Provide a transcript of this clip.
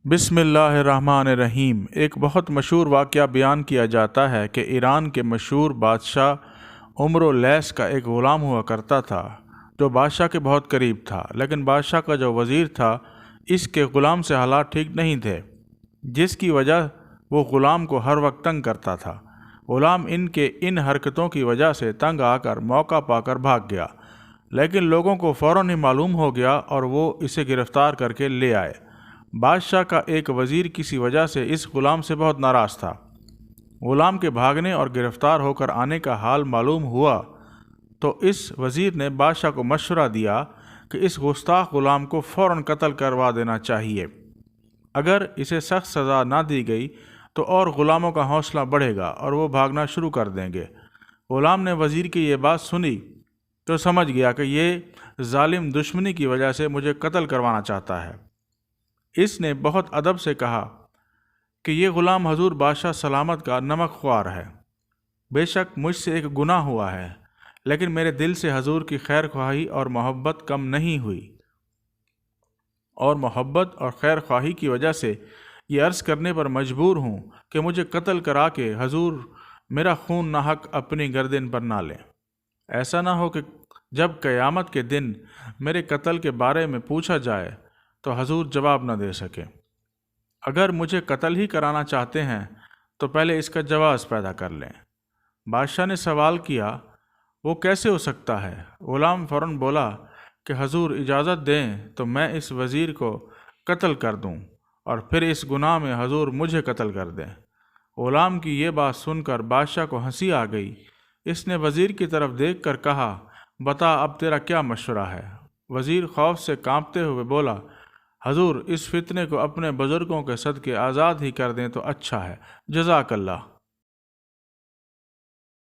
بسم اللہ الرحمن الرحیم۔ ایک بہت مشہور واقعہ بیان کیا جاتا ہے کہ ایران کے مشہور بادشاہ عمرو لیث کا ایک غلام ہوا کرتا تھا جو بادشاہ کے بہت قریب تھا، لیکن بادشاہ کا جو وزیر تھا اس کے غلام سے حالات ٹھیک نہیں تھے، جس کی وجہ وہ غلام کو ہر وقت تنگ کرتا تھا۔ غلام ان حرکتوں کی وجہ سے تنگ آ کر موقع پا کر بھاگ گیا، لیکن لوگوں کو فوراً ہی معلوم ہو گیا اور وہ اسے گرفتار کر کے لے آئے۔ بادشاہ کا ایک وزیر کسی وجہ سے اس غلام سے بہت ناراض تھا۔ غلام کے بھاگنے اور گرفتار ہو کر آنے کا حال معلوم ہوا تو اس وزیر نے بادشاہ کو مشورہ دیا کہ اس گستاخ غلام کو فوراً قتل کروا دینا چاہیے۔ اگر اسے سخت سزا نہ دی گئی تو اور غلاموں کا حوصلہ بڑھے گا اور وہ بھاگنا شروع کر دیں گے۔ غلام نے وزیر کی یہ بات سنی تو سمجھ گیا کہ یہ ظالم دشمنی کی وجہ سے مجھے قتل کروانا چاہتا ہے۔ اس نے بہت ادب سے کہا کہ یہ غلام حضور بادشاہ سلامت کا نمک خوار ہے۔ بے شک مجھ سے ایک گناہ ہوا ہے، لیکن میرے دل سے حضور کی خیر خواہی اور محبت کم نہیں ہوئی، اور محبت اور خیر خواہی کی وجہ سے یہ عرض کرنے پر مجبور ہوں کہ مجھے قتل کرا کے حضور میرا خون ناحق اپنی گردن پر نہ لیں۔ ایسا نہ ہو کہ جب قیامت کے دن میرے قتل کے بارے میں پوچھا جائے تو حضور جواب نہ دے سکے۔ اگر مجھے قتل ہی کرانا چاہتے ہیں تو پہلے اس کا جواز پیدا کر لیں۔ بادشاہ نے سوال کیا، وہ کیسے ہو سکتا ہے؟ غلام فوراً بولا کہ حضور اجازت دیں تو میں اس وزیر کو قتل کر دوں اور پھر اس گناہ میں حضور مجھے قتل کر دیں۔ غلام کی یہ بات سن کر بادشاہ کو ہنسی آ گئی۔ اس نے وزیر کی طرف دیکھ کر کہا، بتا اب تیرا کیا مشورہ ہے؟ وزیر خوف سے کانپتے ہوئے بولا، حضور اس فتنے کو اپنے بزرگوں کے صدقے آزاد ہی کر دیں تو اچھا ہے، جزاک اللہ۔